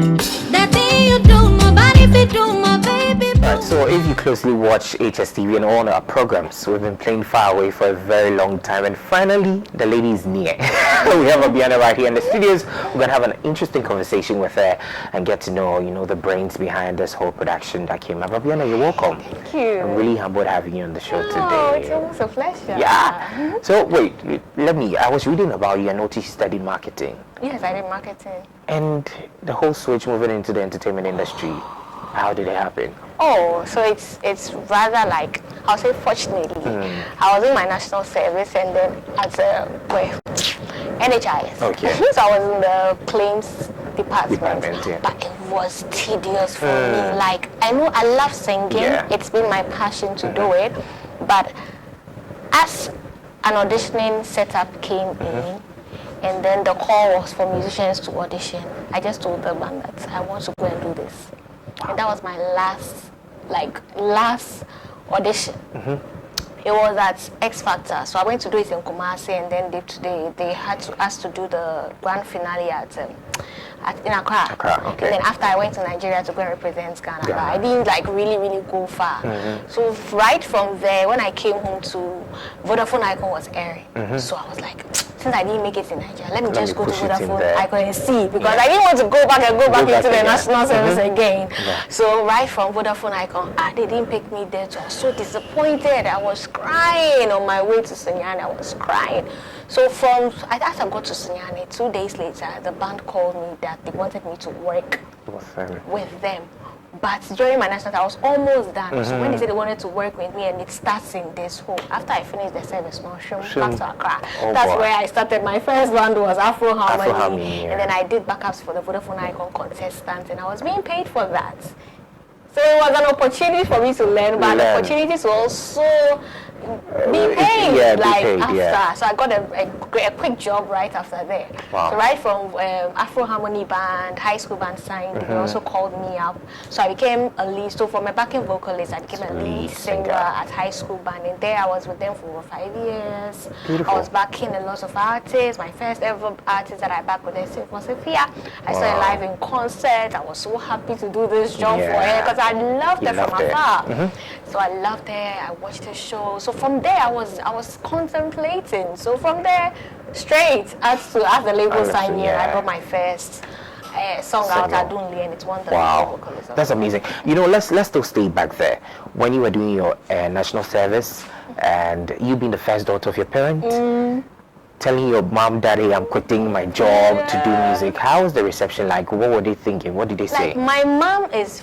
That thing you do, nobody fit do, my baby. Right, so if you closely watch HSTV and all our programs, we've been playing Far Away for a very long time, and finally the lady is near. We have Abiana right here in the studios. We're gonna have an interesting conversation with her and get to know, the brains behind this whole production that came up. Abiana, you're welcome. Thank you. I'm really humbled having you on the show today. Oh, it's almost a pleasure. Yeah. So wait, I was reading about you and noticed you studied marketing. Yes, I did marketing. And the whole switch moving into the entertainment industry, how did it happen? Oh, so it's rather like, I'll say fortunately, I was in my national service and then at NHIS. Okay. So I was in the claims department, yeah. But it was tedious for me. Like, I know I love singing. Yeah. It's been my passion to do it. But as an auditioning setup came in, and then the call was for musicians to audition, I just told the band that I want to go and do this. And that was my last audition. It was at X Factor, so I went to do it in Kumasi, and then they had to ask to do the grand finale in Accra. Okay. And then after I went to Nigeria to go and represent Ghana. But I didn't really go far. So right from there, when I came home to Vodafone Icon was airing. So I was like, since I didn't make it in Nigeria, let me just go to Vodafone Icon and see, because I didn't want to go back into the national service again. So right from Vodafone Icon, they didn't pick me there, so I was so disappointed. I was crying on my way to Sunyani. I was crying. So as I got to Sunyani, 2 days later, the band called me that they wanted me to work with them. But during my national, I was almost done. So when they said they wanted to work with me, and it starts in this home. After I finished the service, back to Accra. That's where I started. My first band was Afro Harmony. And then I did backups for the Vodafone Icon contestant, and I was being paid for that. So it was an opportunity for me to learn, but an opportunity to also be paid after. So I got a quick job right after there. So right from Afro Harmony band, high school band signed, they also called me up. So I became a lead. So from a backing vocalist, I became a lead singer at high school band. And there I was with them for over 5 years. Beautiful. I was backing a lot of artists. My first ever artist that I backed with was Sophia. I saw her live in concert. I was so happy to do this job for her because I loved her from afar. So I loved her. I watched her show. So from there, I was contemplating. So from there, straight as the label signed me, I got my first song out, Adunli, and it's won the vocalist. That's amazing. Let's still stay back there. When you were doing your national service, and you being the first daughter of your parents, telling your mom, daddy, I'm quitting my job to do music. How was the reception like? What were they thinking? What did they say? My mom is,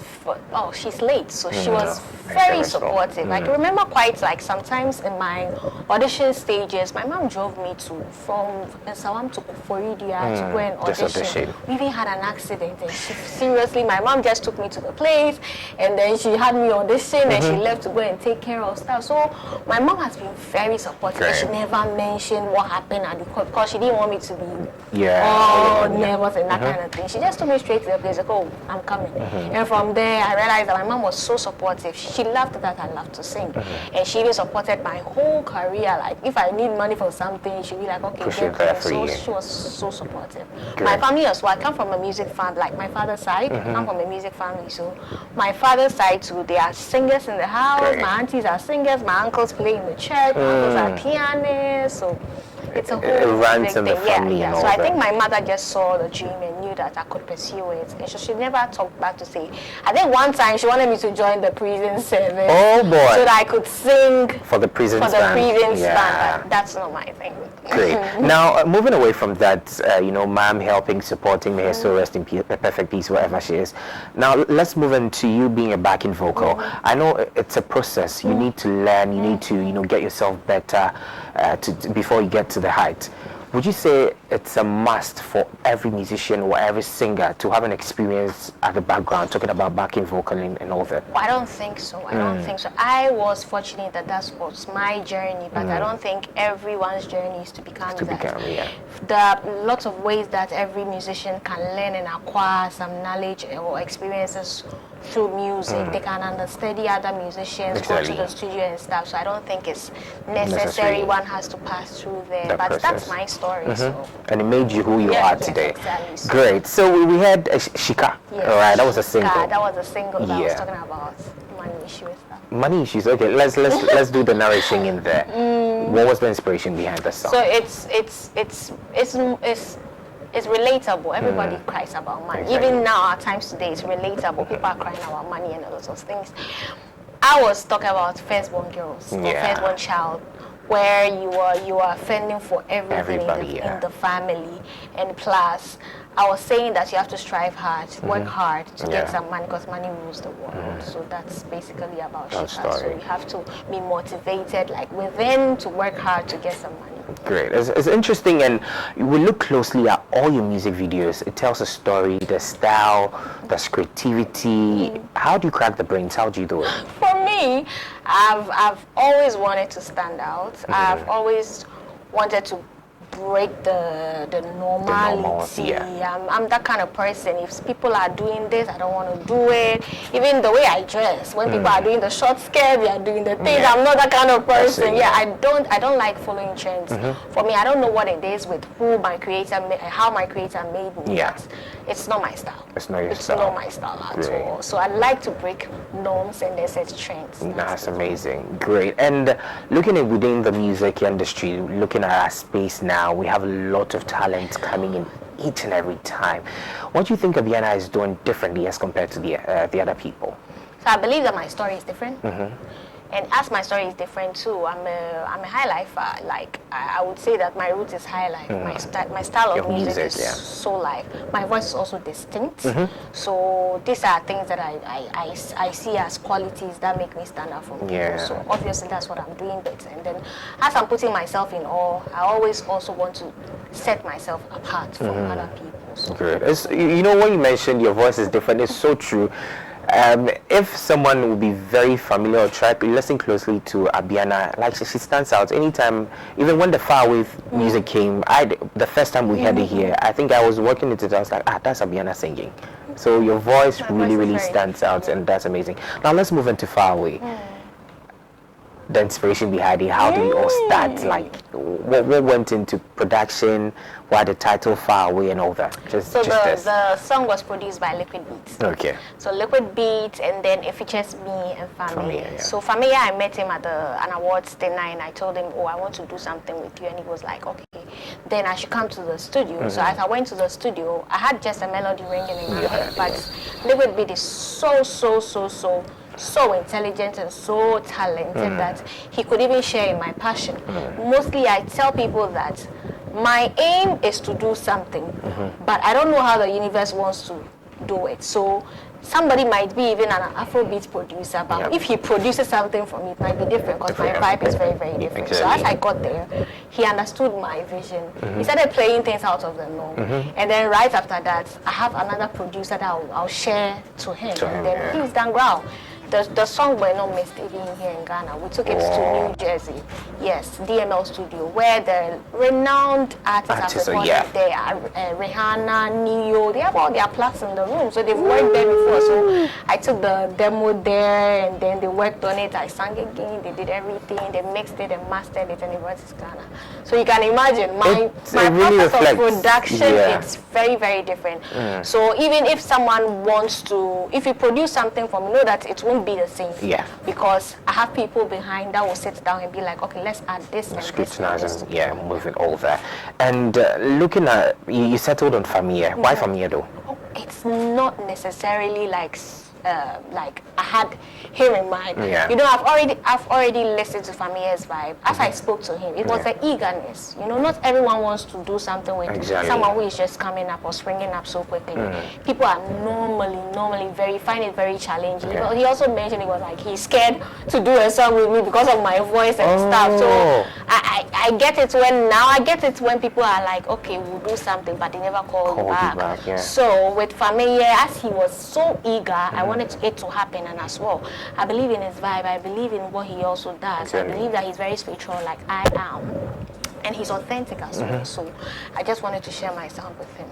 she's late, so she was very supportive. I can remember quite sometimes in my audition stages, my mom drove me from Sawam to Kuforidia to go and audition. We even had an accident, and my mom just took me to the place, and then she had me audition, and she left to go and take care of stuff. So my mom has been very supportive. She never mentioned what happened at the court because she didn't want me to be nervous and that kind of thing. She just took me straight to the place, like, oh, I'm coming. And from there, I realized that my mom was so supportive. She loved that I loved to sing. And she even supported my whole career. Like, if I need money for something, she'd be like, okay, so she was so supportive. My family as well, I come from a music family, like my father's side, I come from a music family. So my father's side too, they are singers in the house, my aunties are singers, my uncles play in the church, my uncles are pianists. So it's a whole big thing. So I think my mother just saw the dream and knew that I could pursue it. And so she never talked back to say. I think one time she wanted me to join the prison service. Oh boy! So that I could sing for the prison band. Band. That's not my thing. Great. Now moving away from that, mom helping, supporting, may her soul rest in perfect peace wherever she is. Now let's move into you being a backing vocal. I know it's a process. You need to learn. You need to get yourself better before you get to the height. Would you say it's a must for every musician or every singer to have an experience at the background, talking about backing vocal and all that? I don't think so. I don't think so. I was fortunate that was my journey, but I don't think everyone's journey is to become that. There are lots of ways that every musician can learn and acquire some knowledge or experiences through music. They can understudy other musicians, go to the studio and stuff. So I don't think it's necessary. One has to pass through there. But that's my story. So. And it made you who you are today. Exactly. So great. So we had Shika. Yes, all right, that was a single. That was a single that I was talking about money issues. Money issues. Okay, let's do the narration in there. What was the inspiration behind the song? So it's relatable. Everybody cries about money. Exactly. Even now, at times today, it's relatable. People are crying about money and all those things. I was talking about firstborn girls, or firstborn child, where you are fending for everything in the family, and plus, I was saying that you have to strive hard, work hard to get some money, because money rules the world. So that's basically about Shika. So you have to be motivated, like within, to work hard to get some money. Great. It's interesting, and we look closely at all your music videos. It tells a story, the style, the creativity. How do you crack the brains? How do you do it? For me, I've always wanted to stand out. I've always wanted to break the normality. I'm that kind of person. If people are doing this, I don't want to do it. Even the way I dress, when people are doing the short skirt, they are doing the things. I'm not that kind of person. I don't like following trends. For me, I don't know what it is with how my creator made me. It's not my style. It's not my style at all. So I like to break norms and then set trends. That's amazing. Great. And looking at within the music industry, looking at our space now, we have a lot of talent coming in each and every time. What do you think Abiana is doing differently as compared to the other people? So I believe that my story is different. And as my story is different too, I'm a high lifer. Like I would say that my roots is high life. My style of music is so live. My voice is also distinct. So these are things that I see as qualities that make me stand out from people. So obviously that's what I'm doing better. And then as I'm putting myself in awe, I always also want to set myself apart from other people. So. Great. You know, when you mentioned your voice is different, it's so true. If someone would be very familiar or try to listen closely to Abiana, like she stands out anytime. Even when the Faraway music came, the first time we heard it here, I think I was working it. I was like, that's Abiana singing. So your voice really stands out, and that's amazing. Now let's move into Faraway. The inspiration behind it, how did it all start? Like, what went into production? Why the title Far Away and all that? The song was produced by Liquid Beats. Okay. So Liquid Beats, and then it features me and Familia. So Familia, I met him at an awards dinner, and I told him, I want to do something with you, and he was like, okay. Then I should come to the studio. So as I went to the studio, I had just a melody ringing in my head, but Liquid Beat is so intelligent and so talented that he could even share in my passion. Mostly I tell people that my aim is to do something, but I don't know how the universe wants to do it. So somebody might be even an Afrobeat producer, but if he produces something for me, it might be different because my vibe is very, very different. So as I got there, he understood my vision. He started playing things out of the norm. And then right after that, I have another producer that I'll share to him. And then he's done well. The song were not mixed even here in Ghana. We took it to New Jersey. Yes, DML Studio, where the renowned artists are recorded there. Rihanna, Neo, they have all their plus in the room. So they've worked there before. So I took the demo there, and then they worked on it. I sang again, they did everything. They mixed it and mastered it, and it brought it to Ghana. So you can imagine, my process of production, it's very, very different. So even if someone wants to, if you produce something for me, know that it won't be the same. Because I have people behind that will sit down and be like, okay, let's add this and scrutinize and moving all that. And looking at, you settled on Familia. Why Familia though? It's not necessarily like I had him in mind. You know, I've already listened to Familia's vibe. As I spoke to him, it was the eagerness. You know, not everyone wants to do something with someone who is just coming up or springing up so quickly. People are normally find it very challenging. He also mentioned he was like he's scared to do a song with me because of my voice and stuff. So I get it when people are like, okay, we'll do something, but they never call you back. So with Familia, as he was so eager, I wanted it to happen, and as well, I believe in his vibe. I believe in what he also does. I believe that he's very spiritual, like I am, and he's authentic as well. So I just wanted to share my sound with him.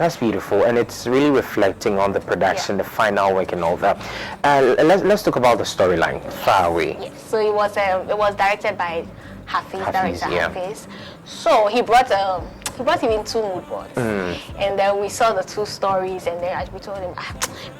That's beautiful, and it's really reflecting on the production, the final work, and all that. Let's talk about the storyline. Far Away. Yes. So it was directed by Hafiz, director yeah. Hafiz. So he brought even 2 mood boards, and then we saw the 2 stories, and then we told him,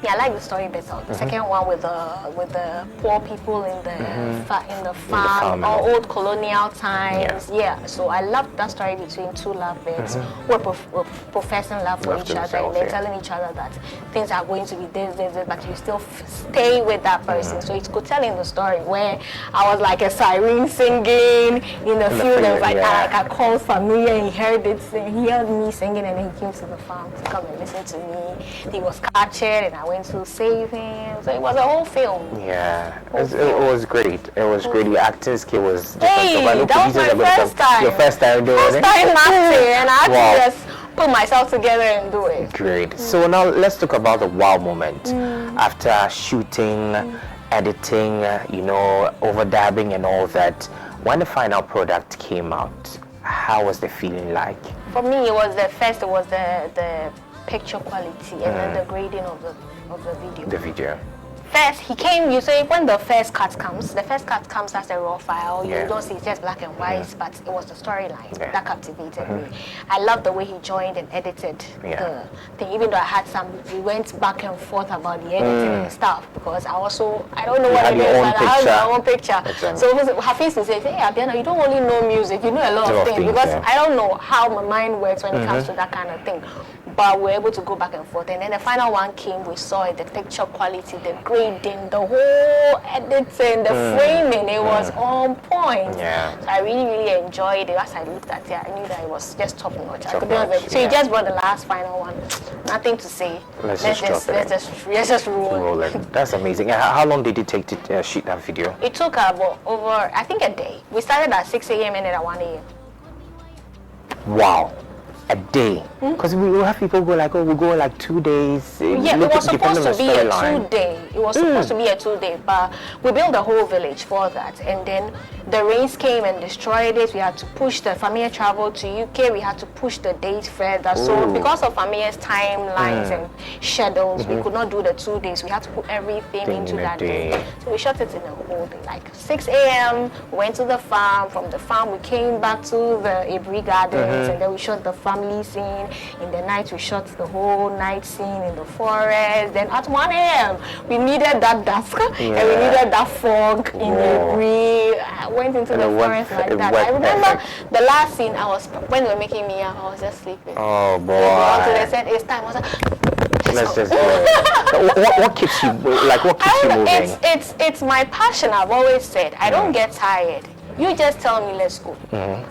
I like the story better. The second one with the poor people in the farm, or old colonial times. Yeah. So I loved that story between 2 lovebirds who were professing love for each other, and they're telling each other that things are going to be this, but you still stay with that person. So it's good telling the story where I was like a siren singing in the field, and like I called familiar, and he heard it. He heard me singing, and then he came to the farm to come and listen to me. He was captured, and I went to save him. So it was a whole film. Yeah, it was great. It was great. Your acting skill was different. Hey, that was my first time. Your first time doing it? First time acting, and I had to just put myself together and do it. Great. So now let's talk about the wow moment. After shooting, editing, overdubbing and all that, when the final product came out, how was the feeling like? For me, it was the picture quality and then the grading of the video. The video. First, he came, you say, when the first cut comes as a raw file. You don't see it's just black and white, but it was the storyline that captivated me. I love the way he joined and edited the thing, even though we went back and forth about the editing and stuff, because I don't know what it is, but I have my own picture. Exactly. So Hafiz would say, hey, Abiana, you don't only know music, you know a lot of things, because I don't know how my mind works when it comes to that kind of thing. But we're able to go back and forth. And then the final one came, we saw it, the picture quality, the grading, the whole editing, the framing, it was on point. Yeah. So I really, really enjoyed it. As I looked at it, I knew that it was just top notch. So you just brought the last final one. Nothing to say. Let's just roll it. That's amazing. How long did it take to shoot that video? It took about over, I think, a day. We started at 6 a.m. and ended at 1 a.m. Wow. A day, because we will have people go like, we'll go like 2 days. Yeah, it was supposed to be a 2 day. It was supposed to be a 2 day, but we built a whole village for that. And then the rains came and destroyed it. We had to push the Familia travel to UK. We had to push the date further. So because of Familia's timelines and schedules, we could not do the 2 days. We had to put everything into that day. So we shot it in a whole day. Like 6 a.m. we went to the farm. From the farm we came back to the Abri Gardens, and then we shot the family scene. In the night we shot the whole night scene in the forest. Then at 1 a.m. we needed that dusk and we needed that fog in the breeze. I went into the forest like that. I remember the last scene when they were making me up, I was just sleeping. Oh boy. Until they said it's time. I was like, let's just go. What keeps you moving? It's my passion. I've always said I don't get tired. You just tell me, let's go.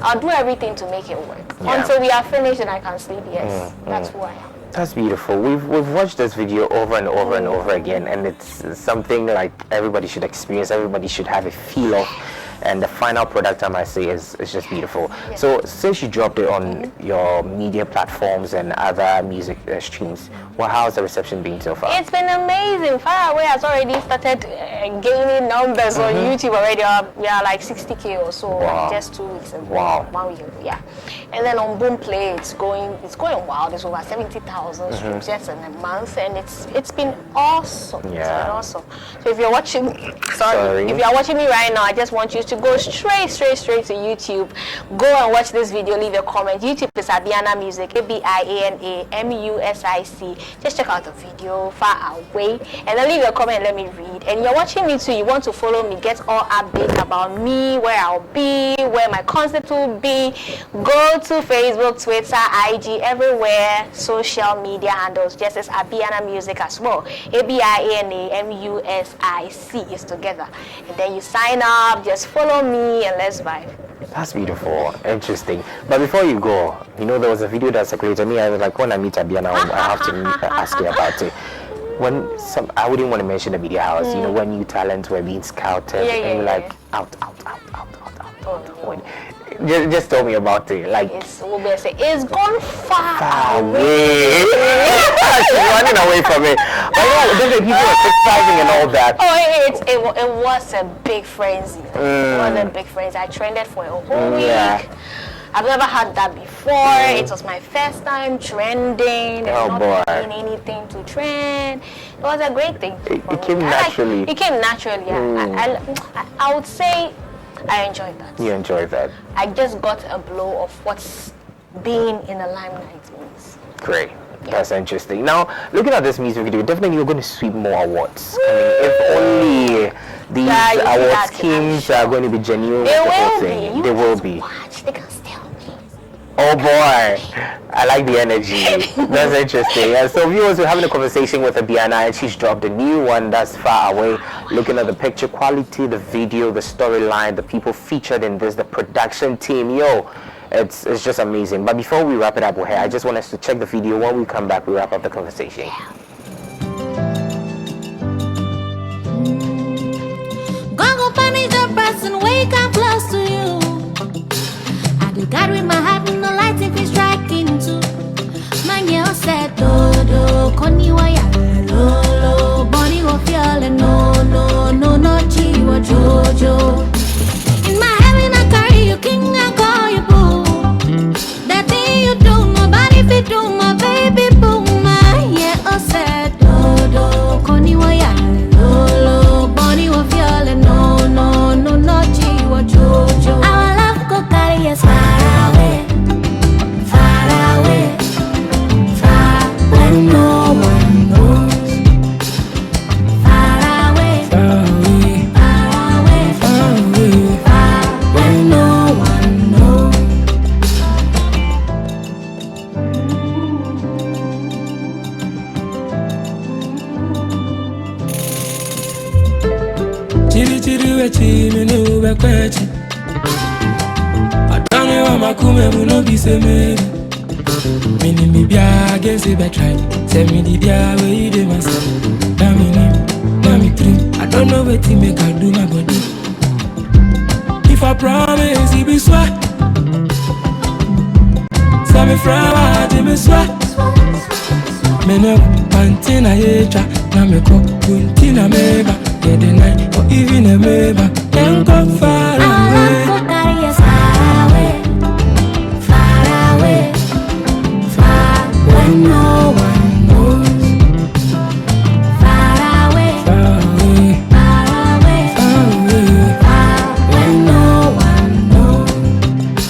I'll do everything to make it work. Until we are finished and I can sleep, yes. That's who I am. That's beautiful. We've watched this video over and over and over again, and it's something like everybody should experience, everybody should have a feel of. And the final product, I might say, is just beautiful. Yes. So since you dropped it on your media platforms and other music streams, how's the reception been so far? It's been amazing. Far Away has already started gaining numbers on YouTube already. We are like 60K or so in just 2 weeks ago. Wow. 1 week ago, yeah. And then on Boomplay, it's going wild. There's over 70,000 streams just in a month, and it's been awesome. Yeah. It's been awesome. So if you're watching, if you're watching me right now, I just want you to go straight to YouTube. Go and watch this video, leave a comment. YouTube is Abiana Music, ABIANA MUSIC. Just check out the video, Far Away, and then leave a comment and let me read. And you're watching me too, you want to follow me, get all updates about me, where I'll be, where my concert will be. Go to Facebook, Twitter, IG, everywhere, social media handles, just as Abiana Music as well. ABIANA MUSIC is together. And then you sign up, just follow me and let's vibe. That's beautiful, interesting. But before you go, there was a video that circulated me. I was like, when I meet Abiana, I have to ask you about it. I wouldn't want to mention the media house, when new talents were being scouted, and you're like, out. Just tell me about it. Like, it's gone far away. She's running away from it. Then the people are criticizing and all that. It was a big frenzy. It was a big frenzy. I trended for a whole week. I've never had that before. It was my first time trending. Oh boy. Doing anything to trend. It was a great thing. It came naturally. It came naturally. I would say I enjoyed that. You enjoyed that. I just got a blow of what's being in the limelight means. Great. That's interesting. Now, looking at this music video, definitely you're going to sweep more awards. If only these award schemes are going to be genuine. They will be. Watch, they can steal me. Oh boy, I like the energy. That's interesting. And so viewers, we're having a conversation with Abiana, and she's dropped a new one that's Far Away. Looking at the picture quality, the video, the storyline, the people featured in this, the production team. Yo, it's just amazing. But before we wrap it up with her, I just want us to check the video. When we come back, we wrap up the conversation. Go find a person, wake up close to you. I do God with my heart, no light if it's striking too. My girl said, do, koniwa ya, lo, body go feel, no, chiwa, jojo. In my heaven, I carry you, king, I call you boo. That thing you do, nobody fit do, my baby boo, my yeah, said, do, koniwa ya, lo, body go feel, no, chiwa, jojo. Our love go carry us far away, far when no one knows. Far away, far when no one knows. Chiri wechi minu bekwechi. Adame wa makume muno biseme. Mini mi bia against the betray. Say me the dia where you dey myself. Nami dream. I don't know what to make I do my body. If I promise it be sweat. Say me frawa it be sweat. Me no pantina yecha. Na me ko kuntina meba. Yeah the night or even a meba. Can't go far away. Our love go carry us far away, far when no one knows. Far away, far when no one knows.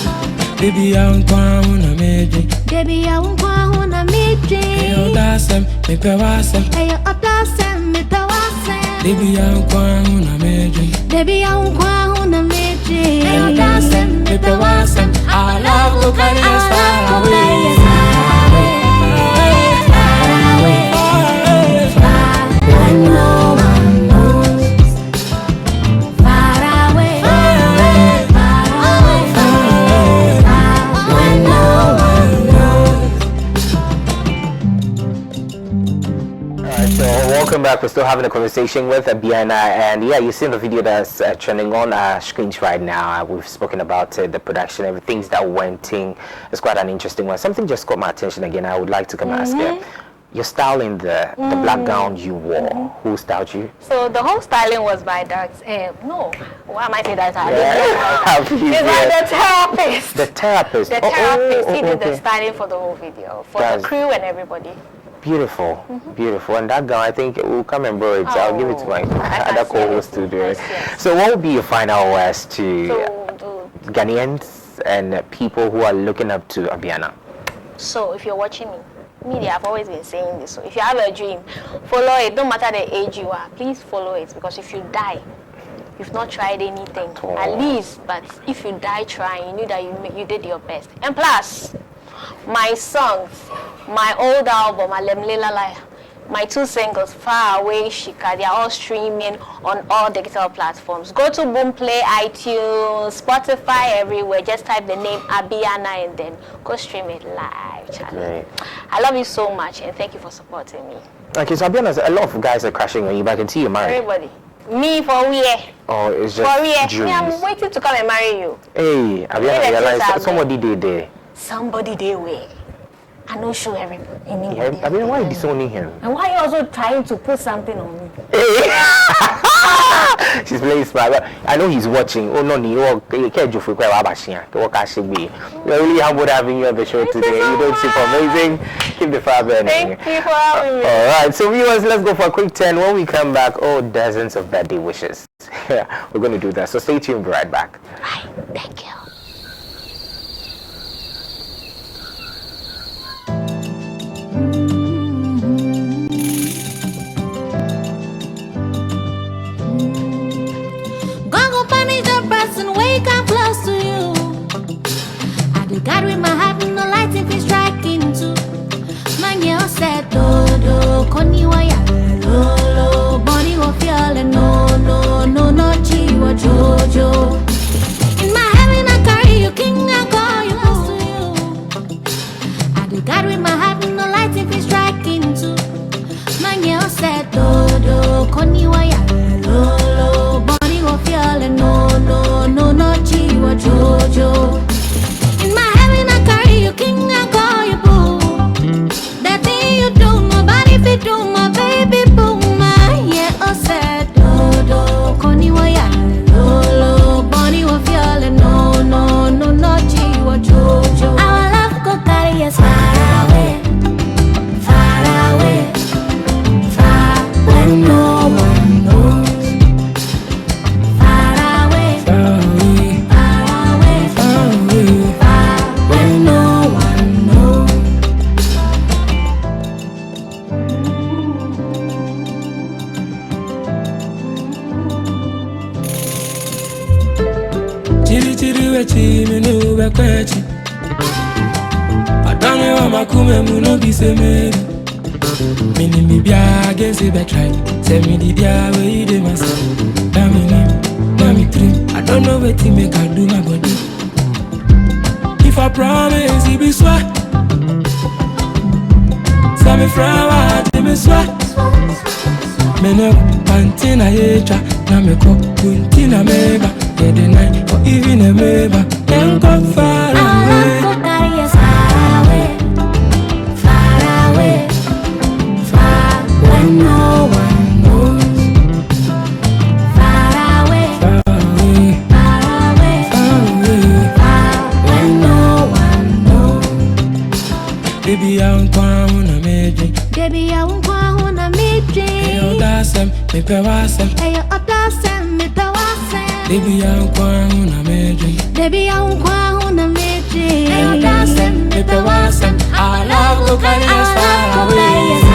Baby, I'm going to make it. Baby, I won't go on a meeting. Hey, that's him, me pewasem. Hey, Upclose, me pewasem. Baby, I'm going to make it. Baby, I won't go on a meeting. Hey, that's him, me pewasem. Our love will carry us far away. When no one knows. Far away, when no one knows. Alright, so welcome back. We're still having a conversation with Abiana, and yeah, you've seen the video that's trending on our screens right now. We've spoken about the production, everything that went in. It's quite an interesting one. Something just caught my attention again. I would like to come ask you. Your style in the black gown you wore, who styled you? So the whole styling was by no, why am I saying that? It's by the therapist. The therapist. The therapist, he did okay. the styling for the whole video, for the crew and everybody. Beautiful, beautiful. And that gown, I think we'll come and borrow it. I'll give it to my other co-host to do it. Yes. So what would be your final words to So, Ghanaians and people who are looking up to Abiana? So if you're watching me, media, I've always been saying this. So if you have a dream, follow it. Don't matter the age you are, please follow it. Because if you die, you've not tried anything, at least. But if you die trying, you knew that you did your best. And plus, my songs, my old album, my 2 singles, Far Away, Shika, they are all streaming on all digital platforms. Go to Boomplay, iTunes, Spotify, everywhere. Just type the name Abiana and then go stream it live, Charlie. I love you so much and thank you for supporting me. Okay, so Abiana, a lot of guys are crashing on you, but I can see you're married. Everybody. Me for where? Oh, it's just for where? Jews. Me, I'm waiting to come and marry you. Hey, Abiana, realize somebody did there. Somebody they way. I don't show everybody. Yeah, I mean, why are you disowning him? And why are you also trying to put something on me? She's playing smart. I know he's watching. Oh no, you can't do for quite We're really humbled having you on the show today. You don't seem amazing. Keep the fire burning. Thank you for having me. All right, so viewers, let's go for a quick 10. When we come back, dozens of birthday wishes. Yeah, we're going to do that. So stay tuned. Be right back. Right. Thank you. Go punish the person, wake up close to you. I do God with my heart and the light if it's striking too. Man, you said, do, koniwa ya, lo, body will feel, and no, chiwa, jojo. In my heaven, I carry you, king, I call you close to you. I do God with my heart and the light if it's striking too. Man, you said, do, koniwa ya, lo, body will feel, and no, chiwa, jojo. In my heaven, I carry you, king, I call you boo. That thing you do, nobody fit do, my baby boo, my yeah, said, do, koniwa ya, lo, body will feel, and no, chiwa, jojo. Our love go carry us far away, far away, far when no one knows. Far away, far away, far when no one knows. Chiri wechi minu bekwechi. Adame wa makume muno biseme. Mini mi bia against the try. Say me di dia where you dey myself. Nami dream. I don't know what to make I do my body. If I promise it be sweat. Say me flower, say me sweat. Me no pantina yecha. Na me ko kuntina meba. Yeah, the night or even a meba. Can't go far away. Our love go carry us far away, far away, far when no one knows. Far away, Far away, far away, far away. far when no one knows. Baby, I'm going to make it. Baby, I won't go on a meeting. Hey, that's me pay wasem. Hey, you up there, send me the WhatsApp. Baby, I'm going to make it. Baby, I won't go on a meeting. Hey, that's me pay wasem. Our love will carry us far away.